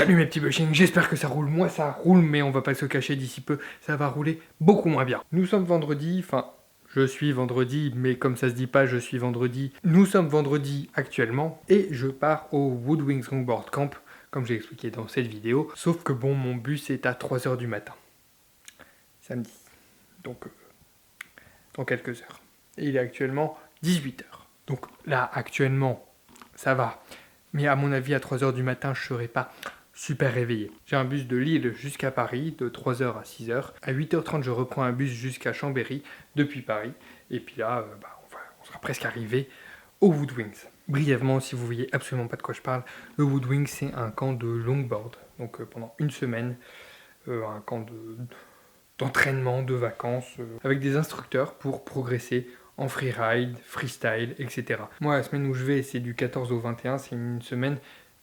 Salut mes petits bushings, j'espère que ça roule. Moi ça roule, mais on va pas se cacher, d'ici peu, ça va rouler beaucoup moins bien. Nous sommes vendredi, enfin, je suis vendredi, mais comme ça se dit pas, je suis vendredi. Nous sommes vendredi actuellement, et je pars au Woodwings Longboard Camp, comme j'ai expliqué dans cette vidéo. Sauf que bon, mon bus est à 3h du matin. Samedi. Donc, dans quelques heures. Et il est actuellement 18h. Donc là, actuellement, ça va. Mais à mon avis, à 3h du matin, je serai pas super réveillé. J'ai un bus de Lille jusqu'à Paris, de 3h à 6h. À 8h30, je reprends un bus jusqu'à Chambéry, depuis Paris. Et puis là, on sera presque arrivé au Woodwings. Brièvement, si vous voyez absolument pas de quoi je parle, le Woodwings, c'est un camp de longboard. Donc pendant une semaine, un camp d'entraînement, de vacances, avec des instructeurs pour progresser en freeride, freestyle, etc. Moi, la semaine où je vais, c'est du 14 au 21, c'est une semaine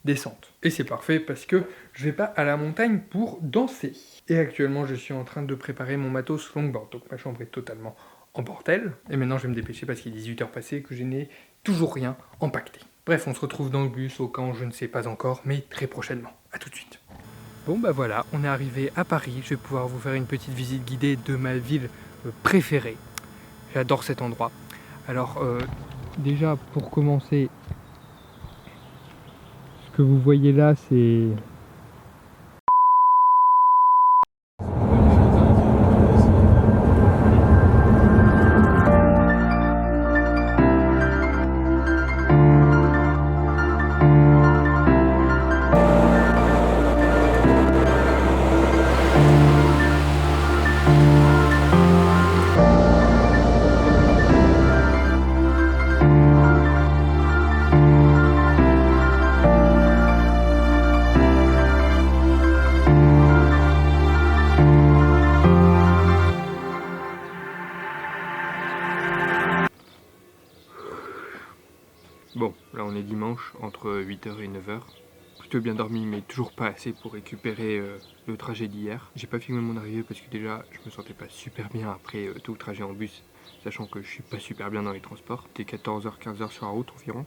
descente. Et c'est parfait parce que je vais pas à la montagne pour danser. Et actuellement, je suis en train de préparer mon matos longboard. Donc ma chambre est totalement en bordel. Et maintenant, je vais me dépêcher parce qu'il est 18h passé et que je n'ai toujours rien empaqueté. Bref, on se retrouve dans le bus au camp, je ne sais pas encore, mais très prochainement. A tout de suite. Bon bah voilà, on est arrivé à Paris. Je vais pouvoir vous faire une petite visite guidée de ma ville préférée. J'adore cet endroit. Alors, déjà, pour commencer, ce que vous voyez là, c'est... Bon, là on est dimanche, entre 8h et 9h. Plutôt bien dormi, mais toujours pas assez pour récupérer le trajet d'hier. J'ai pas filmé mon arrivée parce que déjà, je me sentais pas super bien après tout le trajet en bus, sachant que je suis pas super bien dans les transports. C'était 14h, 15h sur la route environ.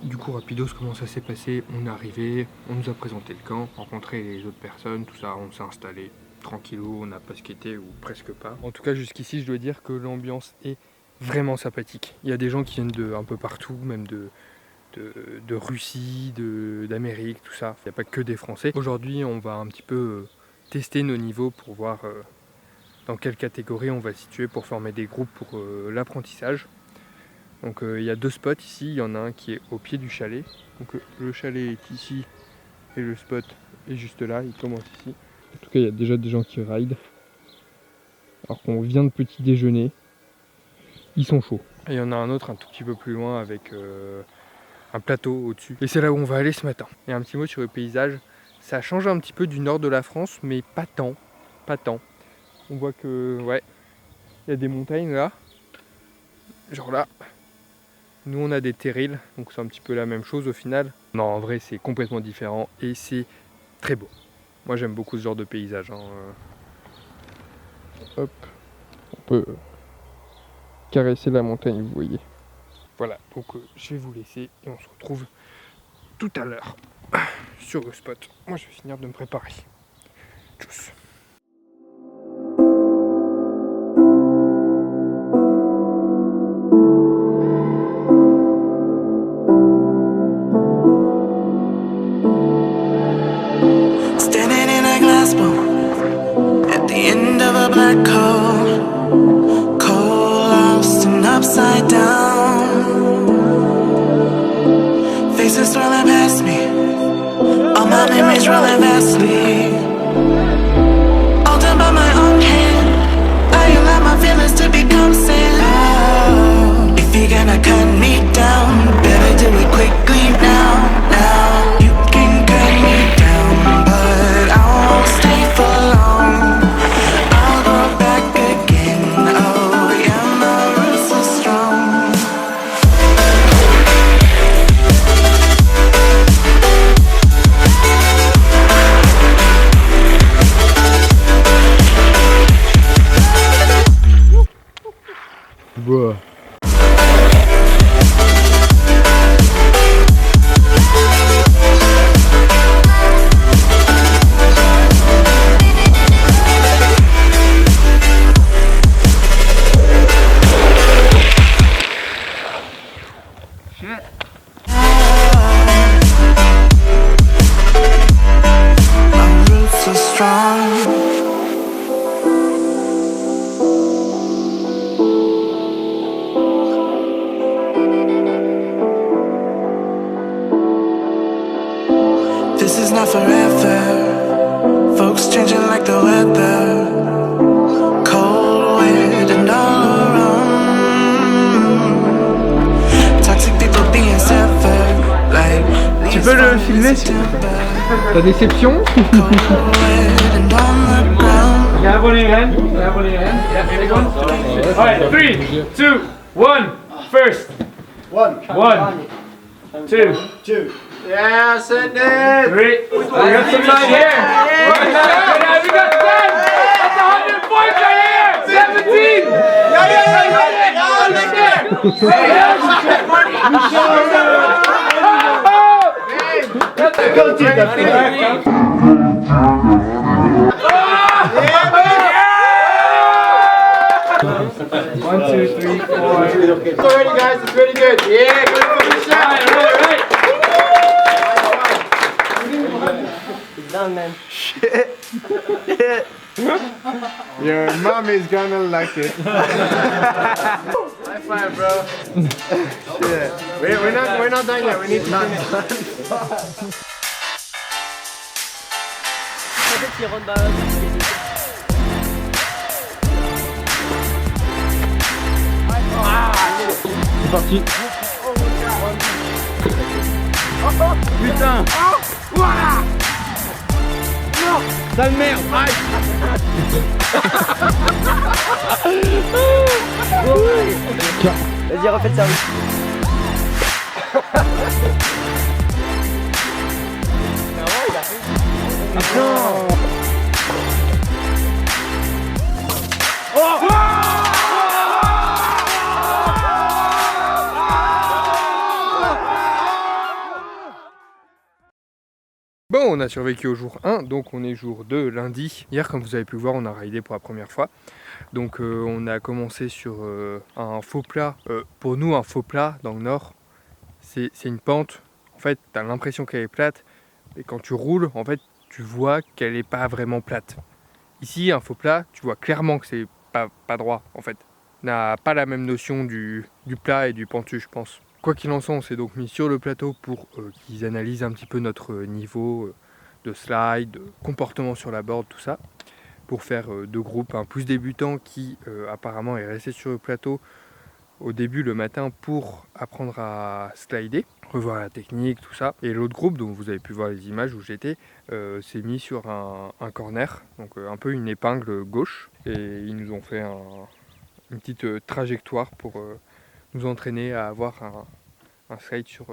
Du coup, rapidos, comment ça s'est passé? On est arrivé, on nous a présenté le camp, rencontré les autres personnes, tout ça, on s'est installé tranquillou, on n'a pas skaté ou presque pas. En tout cas, jusqu'ici, je dois dire que l'ambiance est vraiment sympathique. Il y a des gens qui viennent de un peu partout, même de Russie, d'Amérique, tout ça. Il n'y a pas que des Français. Aujourd'hui, on va un petit peu tester nos niveaux pour voir dans quelle catégorie on va se situer pour former des groupes pour l'apprentissage. Donc il y a deux spots ici. Il y en a un qui est au pied du chalet. Donc le chalet est ici et le spot est juste là. Il commence ici. En tout cas, il y a déjà des gens qui ride. Alors qu'on vient de petit déjeuner. Ils sont chauds. Et il y en a un autre un tout petit peu plus loin avec un plateau au-dessus. Et c'est là où on va aller ce matin. Et un petit mot sur le paysage. Ça change un petit peu du nord de la France, mais pas tant. Pas tant. On voit que, ouais, il y a des montagnes là. Genre là. Nous on a des terrils, donc c'est un petit peu la même chose au final. Non, en vrai c'est complètement différent et c'est très beau. Moi j'aime beaucoup ce genre de paysage. Hein. Hop, on peut caresser la montagne, vous voyez. Voilà, donc je vais vous laisser et on se retrouve tout à l'heure sur le spot. Moi je vais finir de me préparer. Tchuss. Standing in a glass bowl at the end of a black hole, cold, lost and upside down. Faces swirling past me, all my memories rolling vastly. All done by my own hand, I allow my feelings to become sand. If you're gonna cut me down, better do it quickly now. You can cut me down, but I won't stay for long. I'll go back again, oh yeah, my roots are strong. Wow. strong. This is not forever. Folks changing like the weather. Cold, wet, and all around. Toxic people being severed. Like Tu peux le filmer s'il te plaît? Ta déception? cold, wet, and on the ground. You have one in your hand? You have one in your hand? Yeah, take one. Alright, 3, 2, 1, first. One, 2, 2. Yeah, send it! 3. We got some time here! We got 10! That's 100 points right here! 17! One, two, three, four. It's already, guys. It's really good. Yeah, good for the shot. Right. Done, man. Your mom is gonna like it. High five, bro. Shit. We're not done yet. We need to finish. C'est parti. Putain. Non. Sale merde. Aïe. Vas-y, refais le service. Bon, on a survécu au jour 1, donc on est jour 2, lundi. Hier, comme vous avez pu le voir, on a raidé pour la première fois. Donc on a commencé sur un faux plat. Pour nous, un faux plat dans le nord, c'est une pente. En fait, tu as l'impression qu'elle est plate. Et quand tu roules, en fait, tu vois qu'elle n'est pas vraiment plate. Ici, un faux plat, tu vois clairement que c'est pas droit, en fait. On n'a pas la même notion du plat et du pentu, je pense. Quoi qu'il en soit, on s'est donc mis sur le plateau pour qu'ils analysent un petit peu notre niveau de slide, de comportement sur la board, tout ça, pour faire deux groupes. Un plus débutant qui apparemment est resté sur le plateau au début le matin pour apprendre à slider, revoir la technique, tout ça. Et l'autre groupe, dont vous avez pu voir les images où j'étais, s'est mis sur un corner, donc un peu une épingle gauche. Et ils nous ont fait une petite trajectoire pour nous entraîner à avoir un slide sur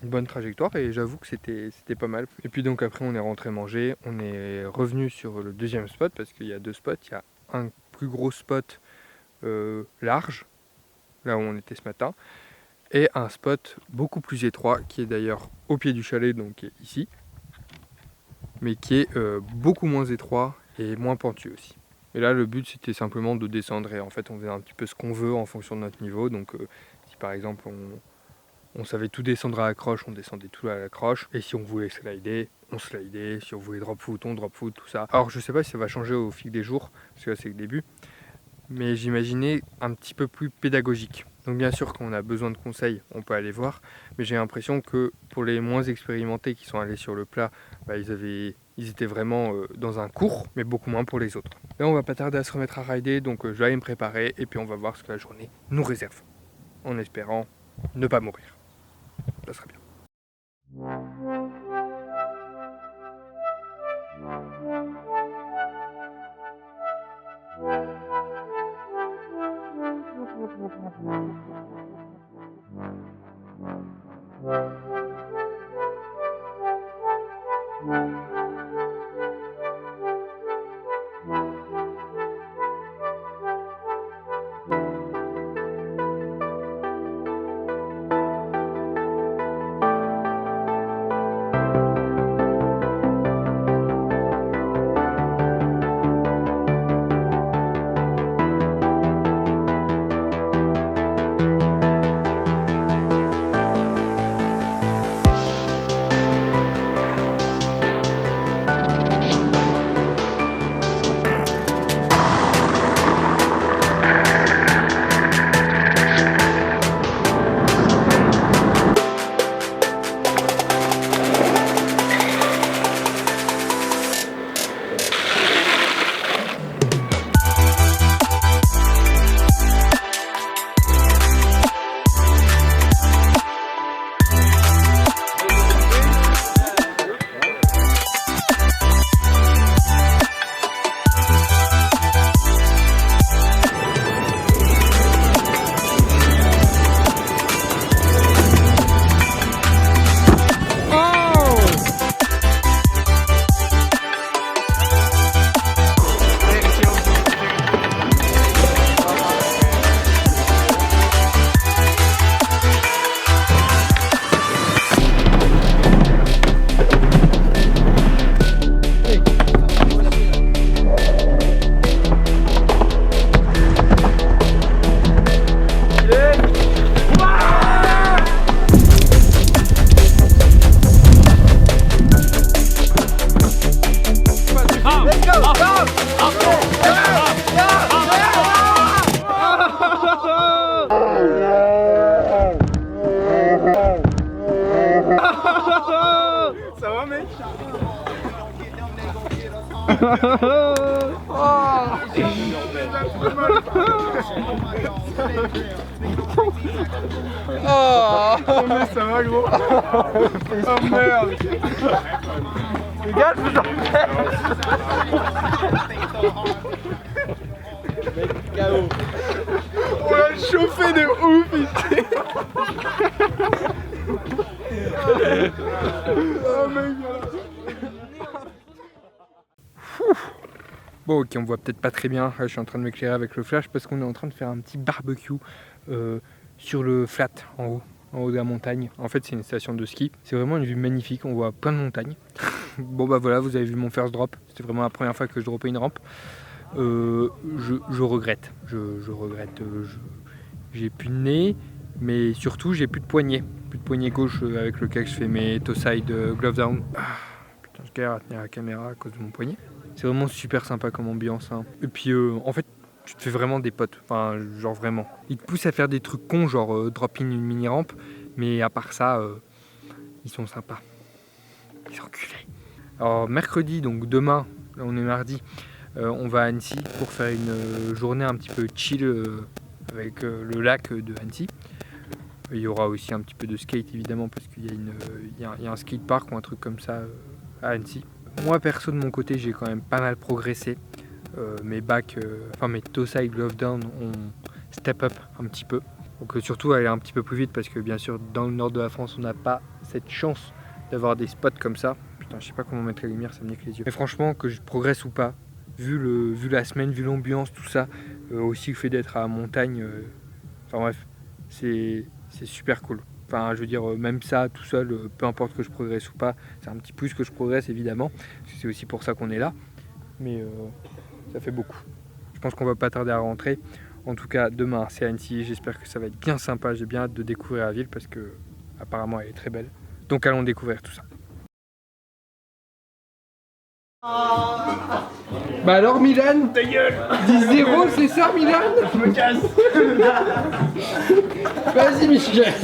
une bonne trajectoire, et j'avoue que c'était pas mal. Et puis donc après on est rentré manger, on est revenu sur le deuxième spot parce qu'il y a deux spots. Il y a un plus gros spot large, là où on était ce matin, et un spot beaucoup plus étroit qui est d'ailleurs au pied du chalet, donc qui est ici, mais qui est beaucoup moins étroit et moins pentu aussi. Et là le but c'était simplement de descendre, et en fait on faisait un petit peu ce qu'on veut en fonction de notre niveau. Donc si par exemple on savait tout descendre à la croche, on descendait tout à la croche. Et si on voulait slider, on slidait. Si on voulait drop foot, on drop foot, tout ça. Alors je sais pas si ça va changer au fil des jours, parce que là c'est le début. Mais j'imaginais un petit peu plus pédagogique. Donc bien sûr quand on a besoin de conseils, on peut aller voir. Mais j'ai l'impression que pour les moins expérimentés qui sont allés sur le plat, ils étaient vraiment dans un cours, mais beaucoup moins pour les autres. Là on va pas tarder à se remettre à rider, donc je vais aller me préparer. Et puis on va voir ce que la journée nous réserve. En espérant ne pas mourir. Ça serait bien. Ça va gros. Oh merde. Les gars, je vous en On l'a chauffé de ouf ici. Oh my god. Bon ok, on voit peut-être pas très bien, je suis en train de m'éclairer avec le flash parce qu'on est en train de faire un petit barbecue sur le flat en haut de la montagne. En fait c'est une station de ski, c'est vraiment une vue magnifique, on voit plein de montagnes. Bon bah voilà, vous avez vu mon first drop, c'était vraiment la première fois que je dropais une rampe. Je regrette, j'ai plus de nez, mais surtout j'ai plus de poignet gauche avec lequel je fais mes toe side glove down. Putain, je galère à tenir la caméra à cause de mon poignet. C'est vraiment super sympa comme ambiance, hein. Et puis en fait tu te fais vraiment des potes, enfin genre vraiment. Ils te poussent à faire des trucs cons genre drop in une mini rampe, mais à part ça ils sont sympas. Les enculés. Alors mercredi, donc demain, là on est mardi, on va à Annecy pour faire une journée un petit peu chill avec le lac de Annecy. Il y aura aussi un petit peu de skate évidemment parce qu'il y a un skatepark ou un truc comme ça à Annecy. Moi perso de mon côté j'ai quand même pas mal progressé. Mes toe side glove down ont step up un petit peu. Donc surtout aller un petit peu plus vite parce que bien sûr dans le nord de la France on n'a pas cette chance d'avoir des spots comme ça. Putain je sais pas comment mettre la lumière, ça me nique les yeux. Mais franchement que je progresse ou pas, vu la semaine, vu l'ambiance, tout ça, aussi le fait d'être à la montagne, enfin bref, c'est super cool. Enfin, je veux dire, même ça, tout seul, peu importe que je progresse ou pas, c'est un petit plus que je progresse évidemment, parce que c'est aussi pour ça qu'on est là, mais ça fait beaucoup. Je pense qu'on va pas tarder à rentrer. En tout cas, demain, c'est Annecy, j'espère que ça va être bien sympa, j'ai bien hâte de découvrir la ville, parce que apparemment elle est très belle. Donc allons découvrir tout ça. Bah alors Milan, ta gueule 10-0 c'est ça Milan? Je me casse. Vas-y Michel.